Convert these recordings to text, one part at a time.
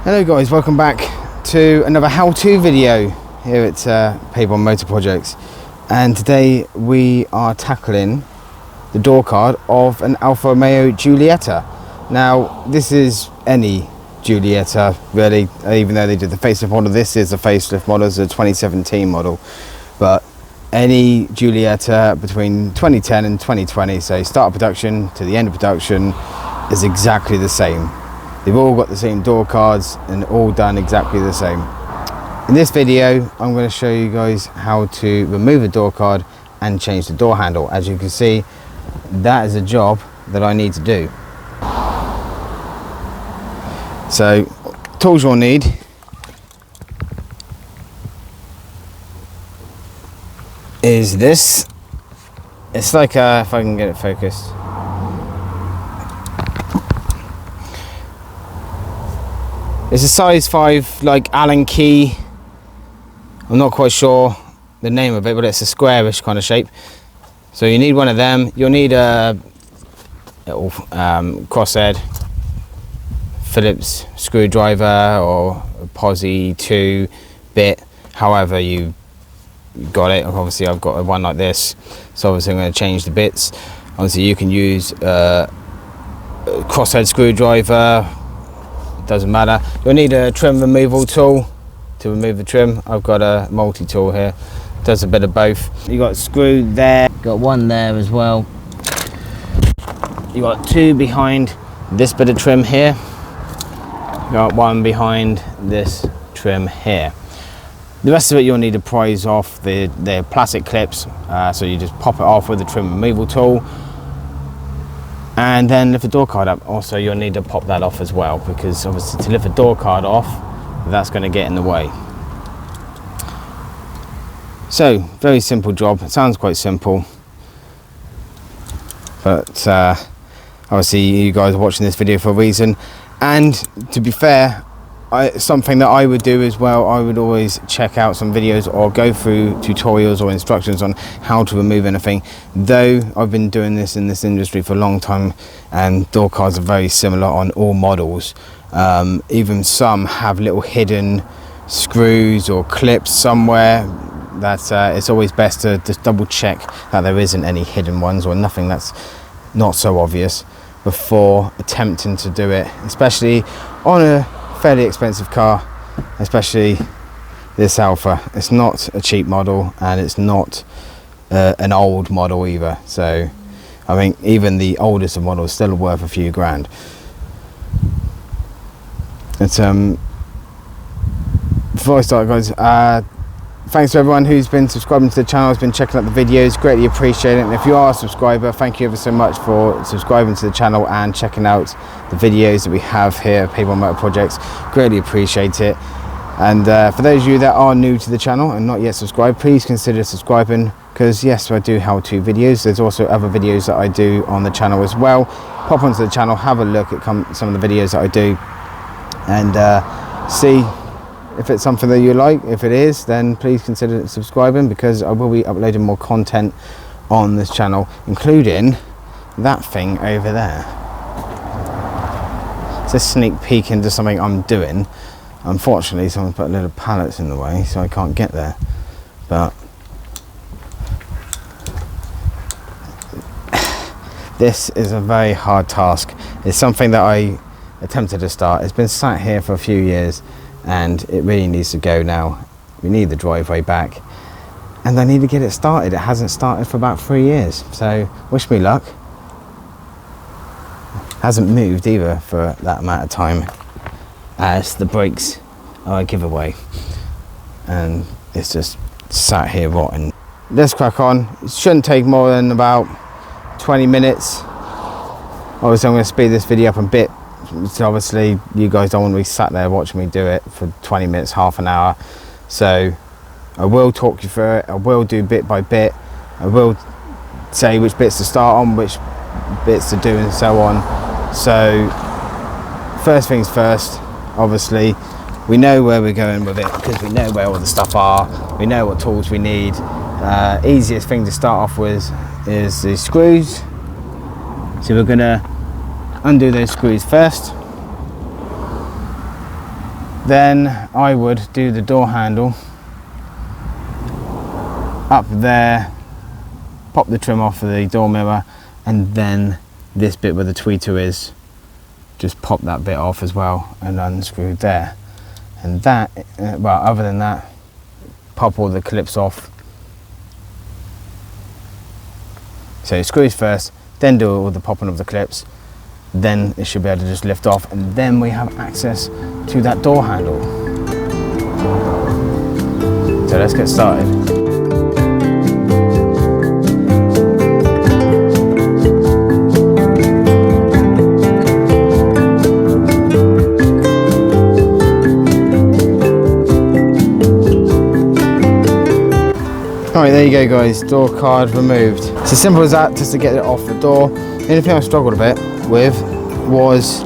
Hello guys, welcome back to another how-to video here at Paybourne Motor Projects, and today we are tackling the door card of an Alfa Romeo Giulietta. Now this is any Giulietta really, even though they did the facelift model. This is the facelift model, it's a 2017 model, but any Giulietta between 2010 and 2020, so start of production to the end of production, is exactly the same. They've all got the same door cards and all done exactly the same. In this video, I'm going to show you guys how to remove a door card and change the door handle. As you can see, that is a job that I need to do. So, tools you'll need is this. It's like if I can get it focused. It's a size 5 like Allen key. I'm not quite sure the name of it, but it's a squarish kind of shape. So you need one of them. You'll need a little crosshead Phillips screwdriver or a Posi 2 bit, however you got it. Obviously I've got one like this, so obviously I'm going to change the bits. Obviously you can use a crosshead screwdriver, doesn't matter. You'll need a trim removal tool to remove the trim. I've got a multi-tool here, does a bit of both. You got a screw there, got one there as well. You got two behind this bit of trim here. You got one behind this trim here. The rest of it you'll need to prise off the plastic clips, so you just pop it off with the trim removal tool. And then lift the door card up. Also you'll need to pop that off as well, because obviously to lift the door card off, that's going to get in the way. So very simple job. It sounds quite simple, but obviously you guys are watching this video for a reason. And to be fair, something that I would do as well, I would always check out some videos or go through tutorials or instructions on how to remove anything. Though I've been doing this in this industry for a long time, and door cards are very similar on all models. Even some have little hidden screws or clips somewhere. That it's always best to just double check that there isn't any hidden ones or nothing that's not so obvious before attempting to do it, especially on a fairly expensive car, especially this Alfa. It's not a cheap model, and it's not an old model either. So I think even the oldest of models still worth a few grand. It's before I start, guys, thanks to everyone who's been subscribing to the channel, has been checking out the videos, greatly appreciate it. And if you are a subscriber, thank you ever so much for subscribing to the channel and checking out the videos that we have here at Paybourne Motor Projects. Greatly appreciate it. And for those of you that are new to the channel and not yet subscribed, please consider subscribing, because yes, I do how-to videos. There's also other videos that I do on the channel as well. Pop onto the channel, have a look at some of the videos that I do, and see if it's something that you like. If it is, then please consider subscribing, because I will be uploading more content on this channel, including that thing over there. It's a sneak peek into something I'm doing. Unfortunately, someone put little pallets in the way, so I can't get there. But this is a very hard task. It's something that I attempted to start. It's been sat here for a few years, and it really needs to go now. We need the driveway back, and I need to get it started. It hasn't started for about 3 years, so wish me luck. Hasn't moved either for that amount of time, as the brakes are a giveaway, and it's just sat here rotting. Let's crack on. It shouldn't take more than about 20 minutes. Obviously I'm going to speed this video up a bit. So obviously you guys don't want to be sat there watching me do it for 20 minutes, half an hour. So I will talk you through it. I will do bit by bit. I will say which bits to start on, which bits to do, and so on. So first things first, obviously we know where we're going with it, because we know where all the stuff are. We know what tools we need. Easiest thing to start off with is the screws. So we're going to undo those screws first. Then I would do the door handle up there, pop the trim off of the door mirror, and then this bit where the tweeter is, just pop that bit off as well and unscrew there. And that, well, other than that, pop all the clips off. So screws first, then do all the popping of the clips, then it should be able to just lift off, and then we have access to that door handle. So let's get started. Alright, there you go guys, door card removed. It's as simple as that, just to get it off the door. The only thing I struggled a bit with was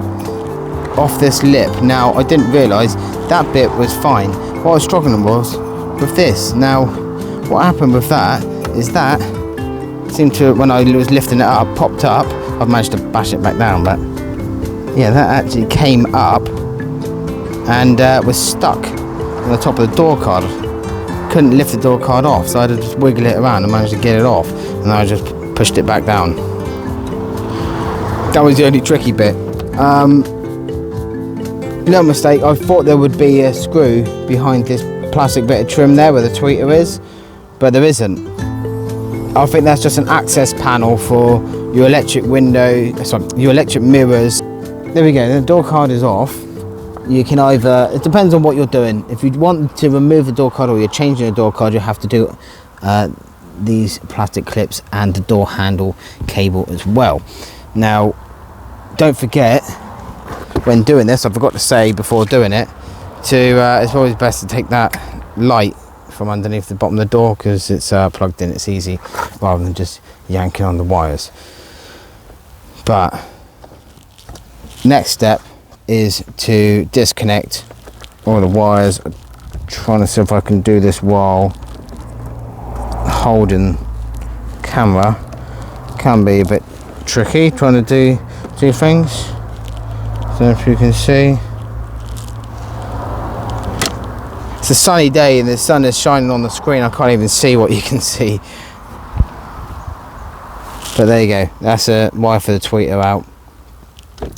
off this lip. Now, I didn't realise that bit was fine. What I was struggling was with this. Now, what happened with that is that seemed to, when I was lifting it up, popped up. I've managed to bash it back down, but yeah, that actually came up and was stuck on the top of the door card. Couldn't lift the door card off, so I had to just wiggle it around and managed to get it off, and then I just pushed it back down. That was the only tricky bit. Little mistake, I thought there would be a screw behind this plastic bit of trim there where the tweeter is, but there isn't. I think that's just an access panel for your electric window, sorry, your electric mirrors. There we go, the door card is off. You can either, it depends on what you're doing. If you want to remove the door card or you're changing the door card, you have to do these plastic clips and the door handle cable as well. Now, don't forget, when doing this, I forgot to say before doing it, it's always best to take that light from underneath the bottom of the door, because it's plugged in, it's easy, rather than just yanking on the wires. But next step is to disconnect all the wires. I'm trying to see if I can do this while holding camera. Can be a bit tricky trying to do things. So if you can see, it's a sunny day and the sun is shining on the screen. I can't even see what you can see, but there you go. That's a wire for the tweeter out.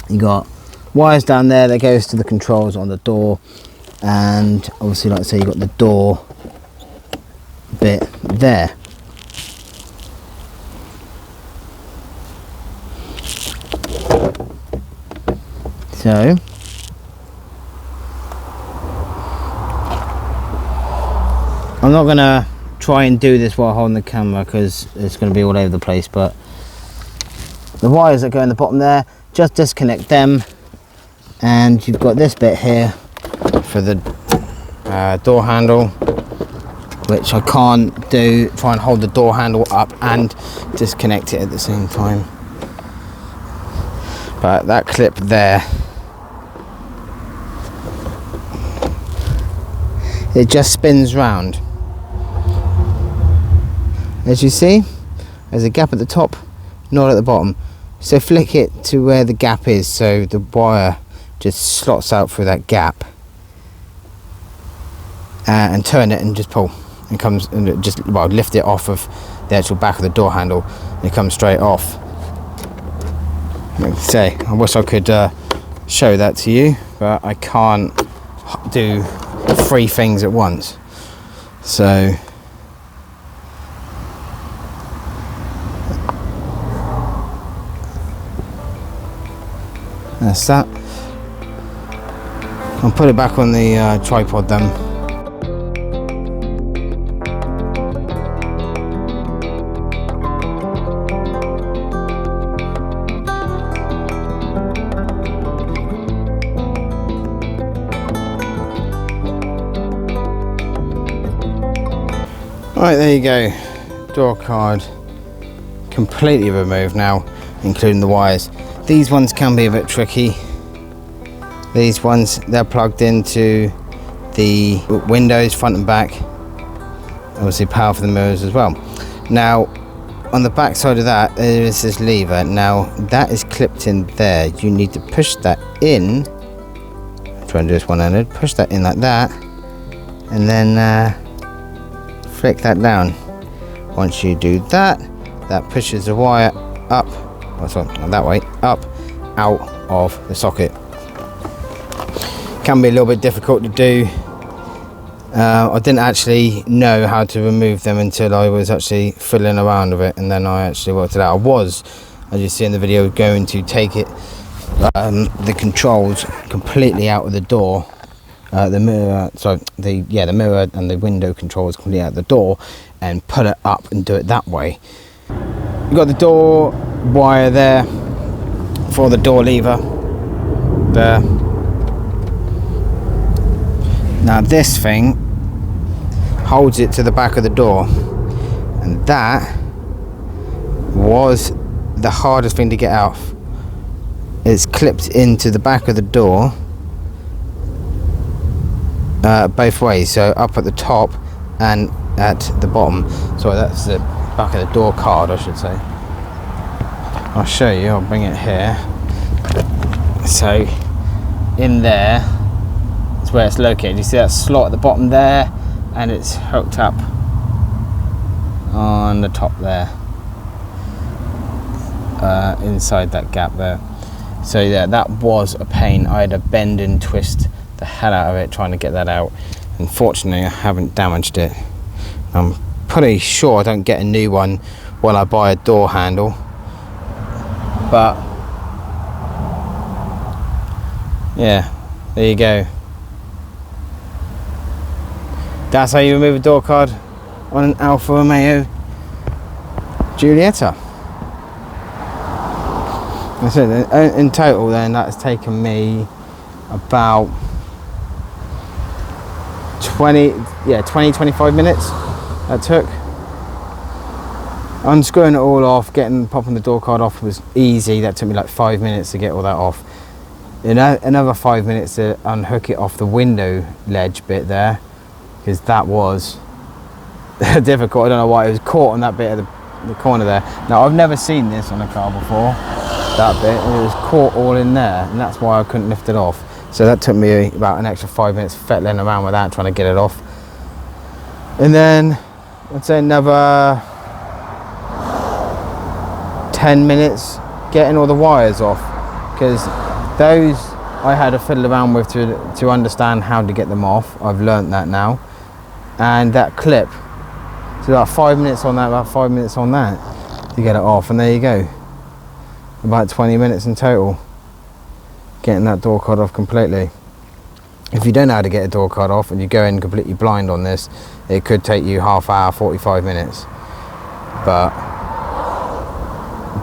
You got wires down there that goes to the controls on the door, and obviously, like I say, you got the door bit there. So I'm not gonna try and do this while holding the camera because it's going to be all over the place, but the wires that go in the bottom there, just disconnect them. And you've got this bit here for the door handle, which I can't do, try and hold the door handle up and disconnect it at the same time. But that clip there, it just spins round. As you see, there's a gap at the top, not at the bottom. So flick it to where the gap is, so the wire just slots out through that gap, and turn it and just pull, and comes, and it just, well, lift it off of the actual back of the door handle and it comes straight off. Like I say, I wish I could show that to you, but I can't do 3 things at once. So that's that. I'll put it back on the tripod then. Right, there you go. Door card completely removed now, including the wires. These ones can be a bit tricky. These ones, they're plugged into the windows front and back. Obviously power for the mirrors as well. Now on the back side of that there is this lever. Now that is clipped in there. You need to push that in try and do this one-handed. Push that in like that, and then flick that down. Once you do that, that pushes the wire up, oh sorry, not that way, up, out of the socket. Can be a little bit difficult to do. I didn't actually know how to remove them until I was actually fiddling around with it, and then I actually worked it out. I was, as you see in the video, going to take it, the controls completely out of the door, the mirror, sorry, the mirror and the window controls completely out of the door, and put it up and do it that way. You've got the door wire there for the door lever there. Now this thing holds it to the back of the door, and that was the hardest thing to get out. It's clipped into the back of the door both ways, so up at the top and at the bottom. So that's the back of the door card, I should say. I'll show you, I'll bring it here. So in there is where it's located. You see that slot at the bottom there, and it's hooked up on the top there, inside that gap there. So yeah, that was a pain. I had to bend and twist the hell out of it trying to get that out. Unfortunately, I haven't damaged it. I'm pretty sure I don't get a new one when I buy a door handle, but yeah, there you go. That's how you remove a door card on an Alfa Romeo Giulietta. That's it. In total then, that's taken me about 20-25 minutes that took. Unscrewing it all off, popping the door card off was easy. That took me like 5 minutes to get all that off. Another 5 minutes to unhook it off the window ledge bit there, because that was difficult. I don't know why it was caught on that bit of the corner there. Now I've never seen this on a car before, that bit, and it was caught all in there, and that's why I couldn't lift it off. So that took me about an extra 5 minutes fettling around with that, trying to get it off. And then I'd say another 10 minutes getting all the wires off, because those I had to fiddle around with to understand how to get them off. I've learnt that now. And that clip, so about 5 minutes on that, about 5 minutes on that to get it off, and there you go. About 20 minutes in total getting that door card off completely. If you don't know how to get a door card off and you go in completely blind on this, it could take you half hour, 45 minutes. But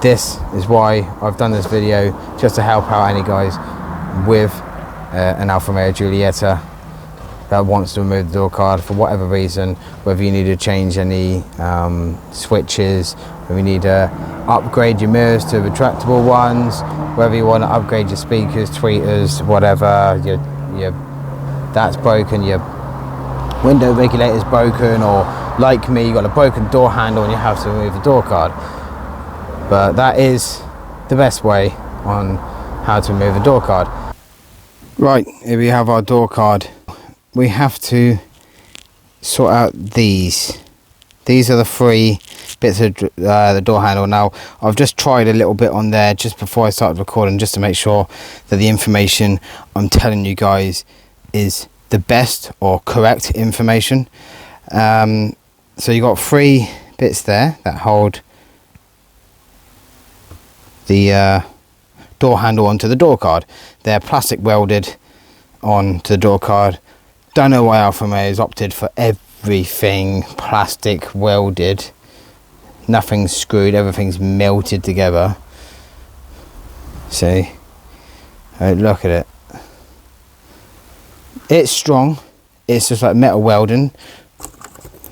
this is why I've done this video, just to help out any guys with an Alfa Romeo Giulietta that wants to remove the door card for whatever reason, whether you need to change any switches, whether you need to upgrade your mirrors to retractable ones, whether you want to upgrade your speakers, tweeters, whatever, that's broken, your window regulator's broken, or like me, you got a broken door handle and you have to remove the door card. But that is the best way on how to remove a door card. Right, here we have our door card. We have to sort out these. These are the three bits of the door handle. Now, I've just tried a little bit on there just before I started recording, just to make sure that the information I'm telling you guys is the best or correct information. So you got three bits there that hold the door handle onto the door card. They're plastic welded onto the door card. Don't know why Alfa Romeo has opted for everything plastic welded. Nothing's screwed, everything's melted together. See? Look at it. It's strong. It's just like metal welding,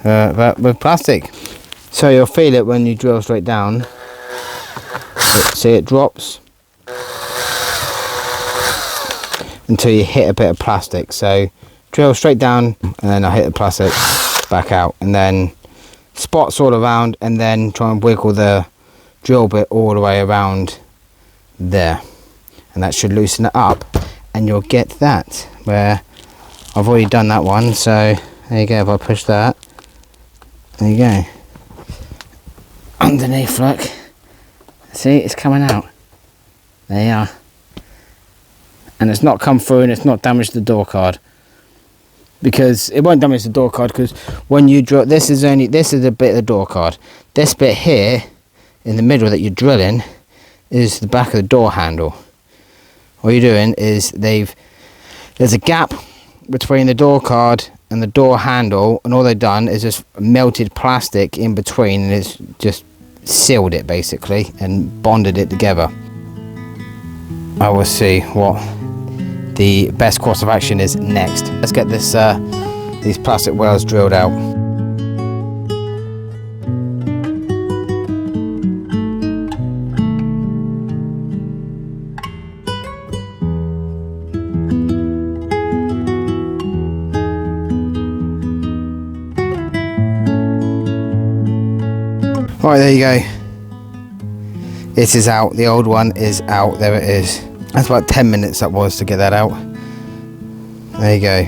but with plastic. So you'll feel it when you drill straight down. See, it drops until you hit a bit of plastic. So drill straight down, and then I hit the plastic back out, and then spots all around, and then try and wiggle the drill bit all the way around there, and that should loosen it up, and you'll get that where I've already done that one. So there you go. If I push that, there you go. Underneath, look. See, it's coming out. There you are. And it's not come through and it's not damaged the door card. Because it won't damage the door card, because when you drill, this is a bit of the door card. This bit here in the middle that you're drilling is the back of the door handle. What you're doing is there's a gap between the door card and the door handle, and all they've done is just melted plastic in between, and it's just sealed it basically and bonded it together. I will see what the best course of action is next. Let's get this these plastic wells drilled out. Right, there you go. It is out. The old one is out. There it is. That's about 10 minutes that was to get that out. There you go.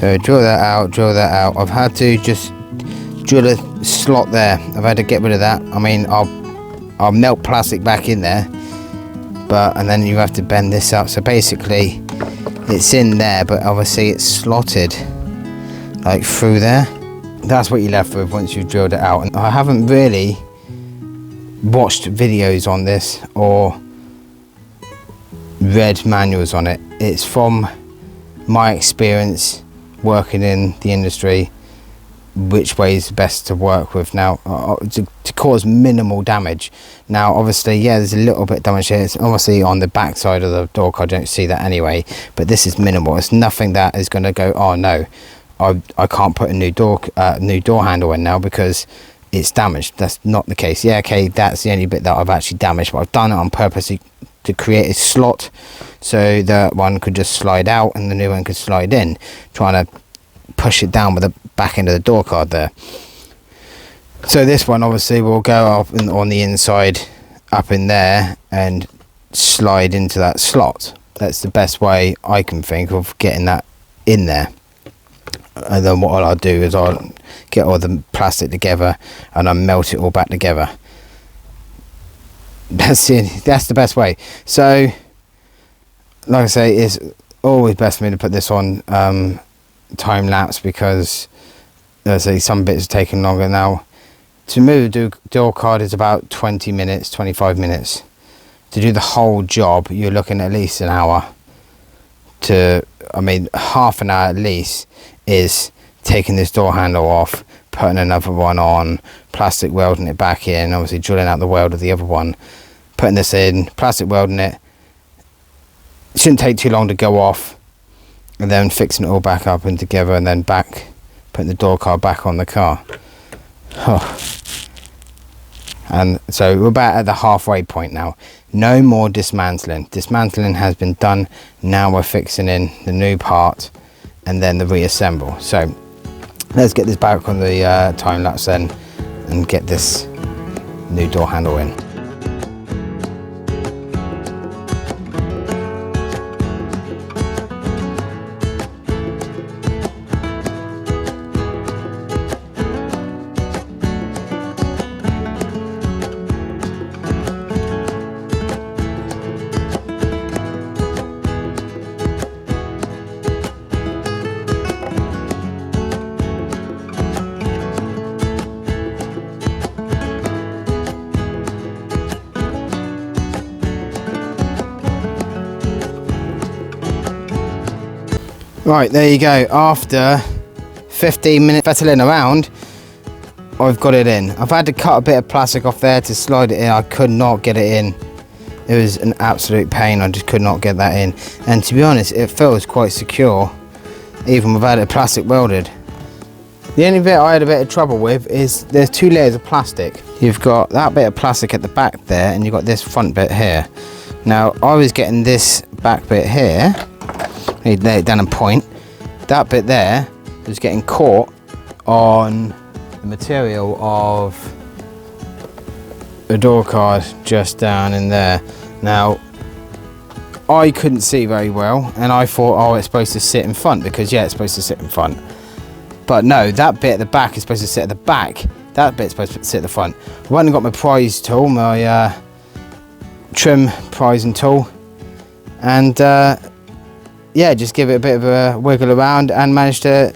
So drill that out, drill that out. I've had to just drill a slot there. I've had to get rid of that. I mean, I'll melt plastic back in there, and then you have to bend this up. So basically it's in there, but obviously it's slotted like through there. That's what you're left with once you've drilled it out. And I haven't really watched videos on this or read manuals on it. It's from my experience working in the industry, which way is best to work with now to cause minimal damage. Now obviously, yeah, there's a little bit of damage here. It's obviously on the back side of the door card. I don't see that anyway, but this is minimal. It's nothing that is going to go, oh no, I can't put a new door handle in now because it's damaged. That's not the case. Yeah, okay, that's the only bit that I've actually damaged, but I've done it on purpose to create a slot so that one could just slide out and the new one could slide in, trying to push it down with the back end of the door card there. So this one obviously will go up on the inside up in there and slide into that slot. That's the best way I can think of getting that in there. And then what I'll do is I'll get all the plastic together and I'll melt it all back together. That's the best way. So like I say, it's always best for me to put this on time lapse, because let's say some bits are taking longer. Now to move the door card is about 20 minutes, 25 minutes. To do the whole job you're looking at least an hour half an hour at least, is taking this door handle off, putting another one on, plastic welding it back in, obviously drilling out the weld of the other one, putting this in, plastic welding it. It shouldn't take too long to go off, and then fixing it all back up and together, and then putting the door card back on the car. And so we're about at the halfway point now. No more dismantling. Dismantling has been done. Now we're fixing in the new part and then the reassemble. So let's get this back on the time lapse then and get this new door handle in. Right, there you go. After 15 minutes fettling around, I've got it in. I've had to cut a bit of plastic off there to slide it in. I could not get it in. It was an absolute pain. I just could not get that in. And to be honest, it feels quite secure, even without it plastic welded. The only bit I had a bit of trouble with is there's two layers of plastic. You've got that bit of plastic at the back there, and you've got this front bit here. Now, I was getting this back bit here. Need to lay it down and point. That bit there was getting caught on the material of the door card just down in there. Now I couldn't see very well, and I thought, oh, it's supposed to sit in front, because yeah, it's supposed to sit in front. But no, that bit at the back is supposed to sit at the back. That bit's supposed to sit at the front. I went and got my prise tool, my trim prising tool, and yeah, just give it a bit of a wiggle around and managed to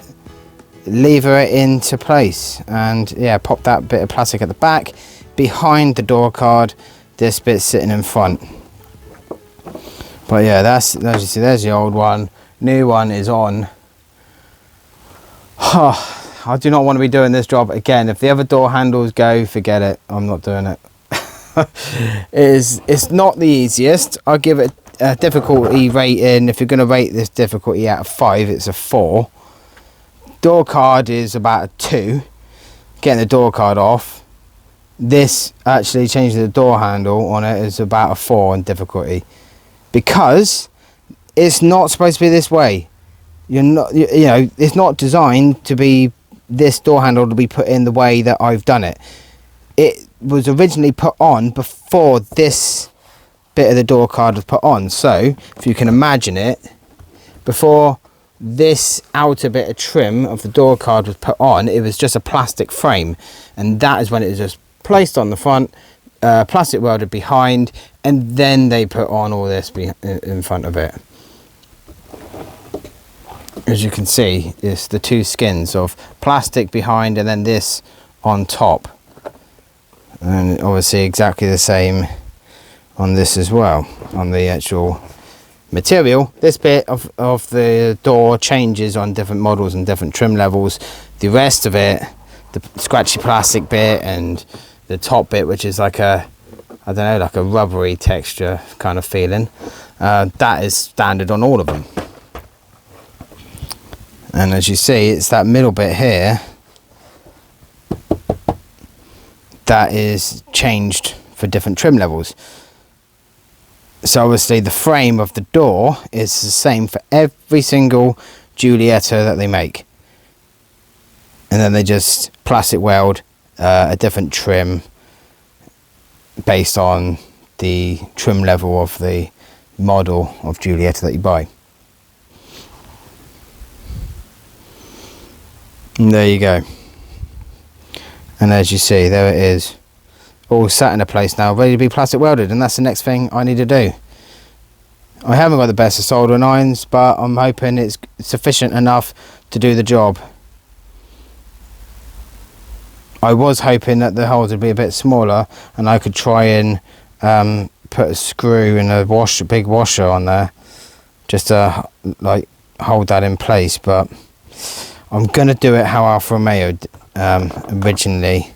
lever it into place. And yeah, pop that bit of plastic at the back behind the door card. This bit's sitting in front. But yeah, that's, as you see, there's the old one. New one is on. I do not want to be doing this job again. If the other door handles go, forget it. I'm not doing it. It's not the easiest. I'll give it a difficulty rating. If you're going to rate this difficulty out of 5, it's a 4. Door card is about a 2. Getting the door card off. This actually changing the door handle on it is about a 4 in difficulty, because it's not supposed to be this way. You're not, you know, it's not designed to be this door handle to be put in the way that I've done it. It was originally put on before this bit of the door card was put on. So if you can imagine it, before this outer bit of trim of the door card was put on, it was just a plastic frame, and that is when it was just placed on the front, plastic welded behind, and then they put on all this in front of it. As you can see, it's the 2 skins of plastic behind and then this on top, and obviously exactly the same on this as well. On the actual material, this bit of the door changes on different models and different trim levels. The rest of it, the scratchy plastic bit and the top bit, which is like a, I don't know, like a rubbery texture kind of feeling, that is standard on all of them. And as you see, it's that middle bit here that is changed for different trim levels. So obviously the frame of the door is the same for every single Giulietta that they make, and then they just plastic weld a different trim based on the trim level of the model of Giulietta that you buy. And there you go. And as you see, there it is, all sat in a place now, ready to be plastic welded, and that's the next thing I need to do. I haven't got the best of soldering irons, but I'm hoping it's sufficient enough to do the job. I was hoping that the holes would be a bit smaller and I could try and put a screw in a big washer on there just to like hold that in place, but I'm gonna do it how Alfa Romeo originally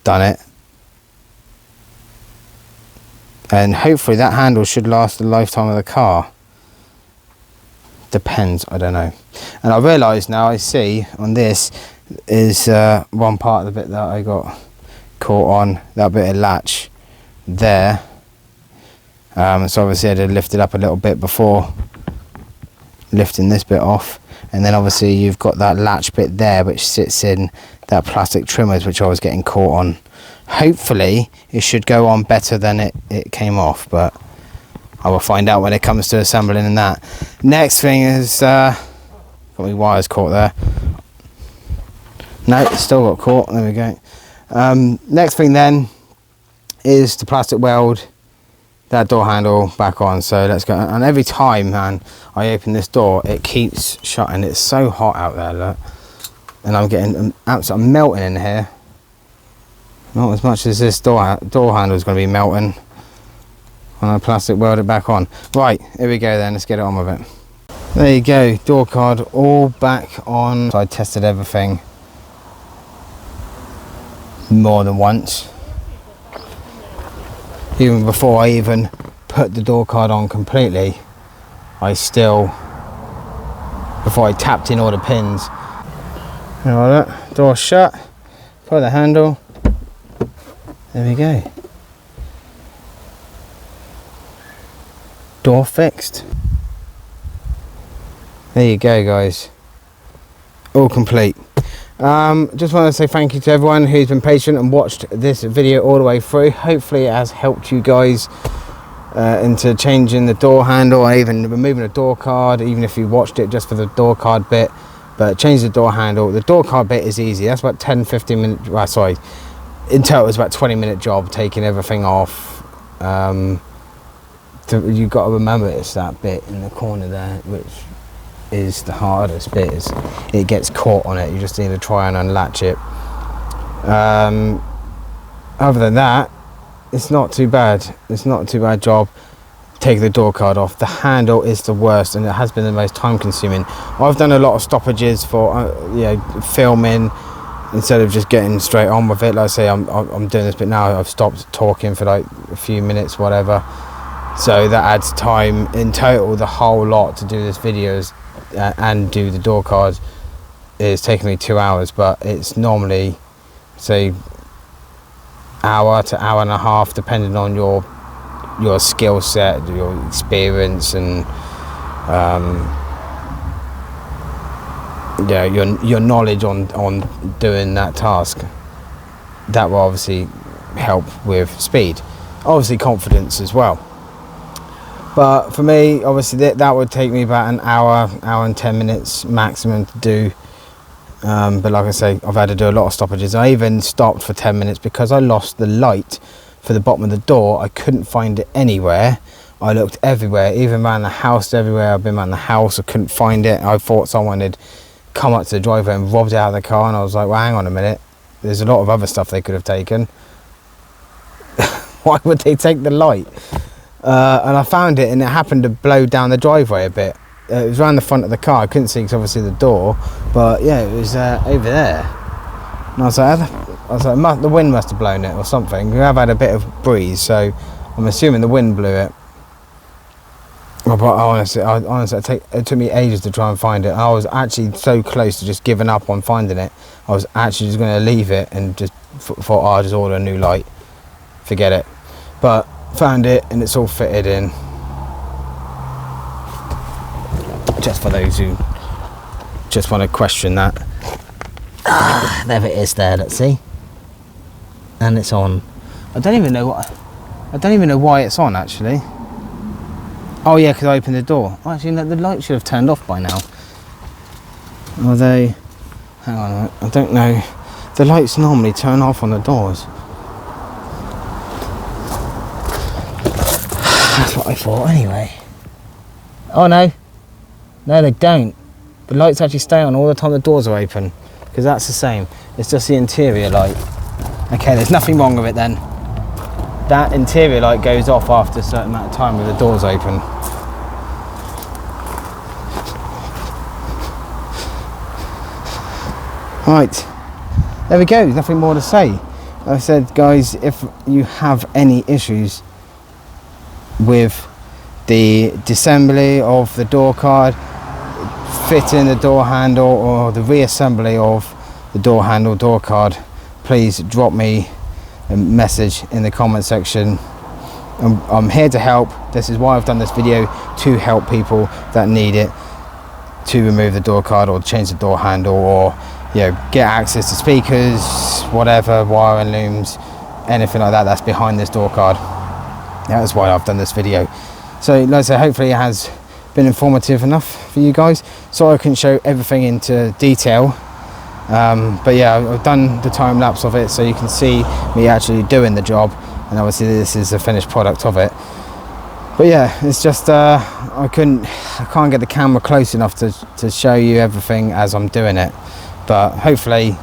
done it, and hopefully that handle should last the lifetime of the car. Depends, I don't know. And I realise now, I see on this is one part of the bit that I got caught on, that bit of latch there. So obviously I had to lift it up a little bit before lifting this bit off, and then obviously you've got that latch bit there which sits in that plastic trimmers which I was getting caught on. Hopefully it should go on better than it came off, but I will find out when it comes to assembling and that. Next thing is got my wires caught there. No, still got caught, there we go. Next thing then is to plastic weld that door handle back on. So let's go. And every time, man, I open this door, it keeps shutting. It's so hot out there, look. And I'm getting absolutely melting in here. Not as much as this door handle is going to be melting when I plastic weld it back on. Right, here we go then, let's get it on with it. There you go, door card all back on. So I tested everything more than once. Even before I even put the door card on completely, I still, before I tapped in all the pins. You know, look, door shut, put the handle, there we go. Door fixed. There you go, guys. All complete. Just want to say thank you to everyone who's been patient and watched this video all the way through. Hopefully it has helped you guys into changing the door handle, or even removing a door card, even if you watched it just for the door card bit. But change the door handle. The door card bit is easy. That's about 10-15 minutes. Well, sorry, in total it's about 20-minute job, taking everything off. You've got to remember it's that bit in the corner there which is the hardest bit. It gets caught on it. You just need to try and unlatch it. Other than that, it's not too bad. It's not a too bad job. Take the door card off. The handle is the worst, and it has been the most time consuming. I've done a lot of stoppages for filming instead of just getting straight on with it. Like I say, I'm doing this bit now. I've stopped talking for like a few minutes, whatever. So that adds time. In total, the whole lot to do this videos and do the door cards is taking me 2 hours, but it's normally, say, hour to hour and a half, depending on your skill set, your experience, and your knowledge on doing that task. That will obviously help with speed, obviously confidence as well. But for me, obviously that would take me about an hour and 10 minutes maximum to do. But like I say, I've had to do a lot of stoppages. I even stopped for 10 minutes because I lost the light for the bottom of the door. I couldn't find it anywhere. I looked everywhere, even around the house, everywhere. I've been around the house, I couldn't find it. I thought someone had come up to the driveway and robbed it out of the car, and I was like, well, hang on a minute, there's a lot of other stuff they could have taken. Why would they take the light? And I found it, and it happened to blow down the driveway a bit. It was around the front of the car. I couldn't see because obviously the door, but yeah, it was over there. And I was like, the wind must have blown it or something. We have had a bit of breeze, so I'm assuming the wind blew it. But honestly, it took me ages to try and find it. I was actually so close to just giving up on finding it. I was actually just going to leave it and just thought, I'll just order a new light. Forget it. But found it, and it's all fitted in. Just for those who just want to question that. There it is there, let's see. And it's on. I don't even know why it's on, actually. Oh yeah, because I opened the door. Oh, actually, no, the light should have turned off by now. Hang on a minute, I don't know. The lights normally turn off on the doors. That's what I thought anyway. Oh no. No, they don't. The lights actually stay on all the time the doors are open, because that's the same. It's just the interior light. Okay, there's nothing wrong with it then. That interior light goes off after a certain amount of time with the doors open. Right, there we go, nothing more to say. Like I said, guys, if you have any issues with the disassembly of the door card, fitting the door handle, or the reassembly of the door handle door card, please drop me a message in the comment section. I'm here to help. This is why I've done this video, to help people that need it, to remove the door card or change the door handle, or get access to speakers, whatever, wire and looms, anything like that that's behind this door card. That's why I've done this video. So like I say, hopefully it has been informative enough for you guys. Sorry I couldn't show everything into detail, but yeah, I've done the time lapse of it so you can see me actually doing the job, and obviously this is the finished product of it. But yeah, it's just I can't get the camera close enough to show you everything as I'm doing it, but hopefully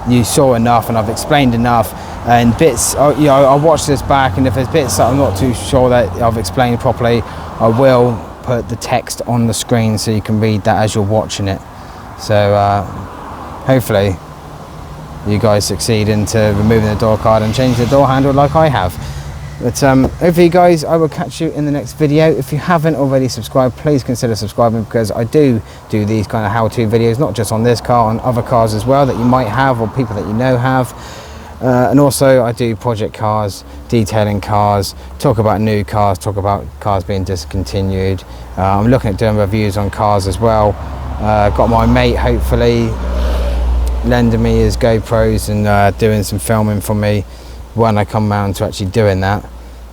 you saw enough and I've explained enough. And bits, I'll watch this back, and if there's bits that I'm not too sure that I've explained properly, I will put the text on the screen so you can read that as you're watching it. So hopefully you guys succeed into removing the door card and change the door handle like I have. But hopefully guys, I will catch you in the next video. If you haven't already subscribed, please consider subscribing, because I do these kind of how-to videos, not just on this car, on other cars as well that you might have, or people that you know have. And also I do project cars, detailing cars, talk about new cars, talk about cars being discontinued. I'm looking at doing reviews on cars as well. Got my mate hopefully lending me his GoPros and doing some filming for me when I come round to actually doing that.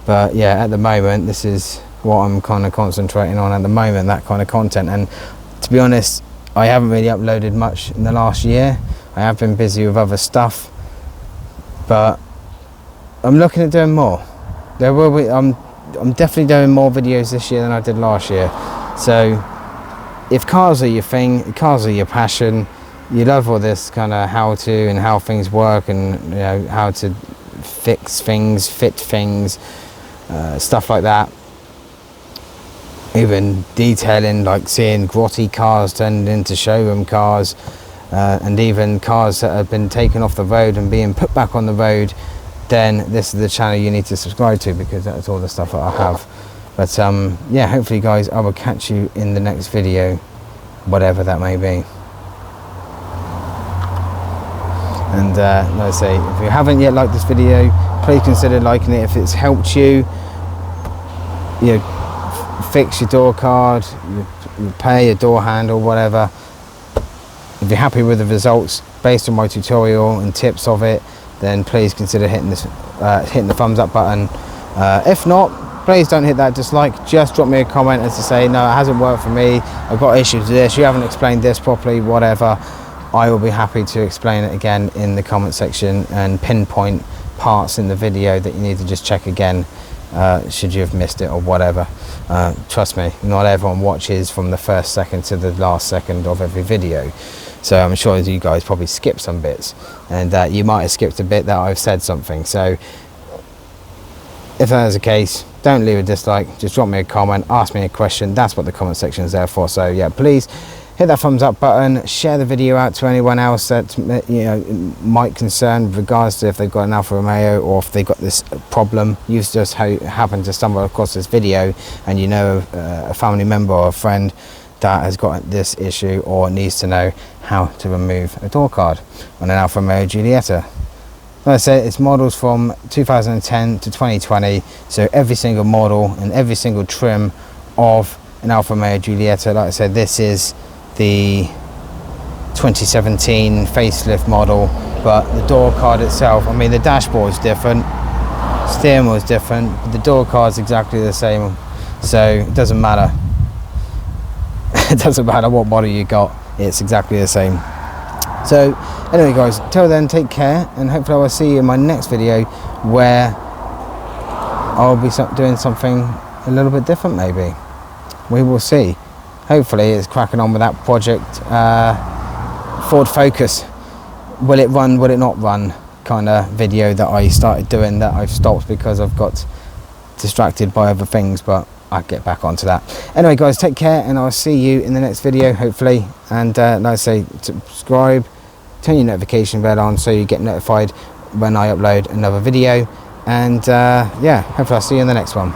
But yeah, at the moment this is what I'm kind of concentrating on at the moment, that kind of content. And to be honest, I haven't really uploaded much in the last year. I have been busy with other stuff, but I'm looking at doing more. There will be, I'm definitely doing more videos this year than I did last year. So if cars are your thing, cars are your passion, you love all this kind of how to and how things work, and you know, how to fix things, fit things, stuff like that. Even detailing, like seeing grotty cars turned into showroom cars, and even cars that have been taken off the road and being put back on the road, then this is the channel you need to subscribe to, because that's all the stuff that I have. But yeah, hopefully guys, I will catch you in the next video, whatever that may be. And like I say, if you haven't yet liked this video, please consider liking it if it's helped you. You know, fix your door card, you repair your door handle, whatever. If you're happy with the results based on my tutorial and tips of it, then please consider hitting the thumbs up button. If not, please don't hit that dislike. Just drop me a comment as to say, no, it hasn't worked for me, I've got issues with this, you haven't explained this properly, whatever. I will be happy to explain it again in the comment section and pinpoint parts in the video that you need to just check again, should you have missed it or whatever. Trust me, not everyone watches from the first second to the last second of every video. So I'm sure you guys probably skip some bits, and you might have skipped a bit that I've said something. So if that is the case, don't leave a dislike, just drop me a comment, ask me a question. That's what the comment section is there for. So yeah, please hit that thumbs up button, share the video out to anyone else that might concern with regards to if they've got an Alfa Romeo, or if they've got this problem. You just happen to stumble across this video and you know a family member or a friend that has got this issue or needs to know how to remove a door card on an Alfa Romeo Giulietta. Like I said, it's models from 2010 to 2020, so every single model and every single trim of an Alfa Romeo Giulietta. Like I said, this is the 2017 facelift model, but the door card itself, I mean, the dashboard's different, steering wheel's different, but the door card's exactly the same, so it doesn't matter. It doesn't matter what model you got, it's exactly the same. So anyway guys, till then, take care, and hopefully I will see you in my next video, where I'll be doing something a little bit different maybe. We will see. Hopefully it's cracking on with that project, Ford Focus. Will it run, will it not run kind of video that I started doing, that I've stopped because I've got distracted by other things, but I'll get back onto that. Anyway guys, take care, and I'll see you in the next video hopefully. And like I say, subscribe, turn your notification bell on so you get notified when I upload another video. And yeah, hopefully I'll see you in the next one.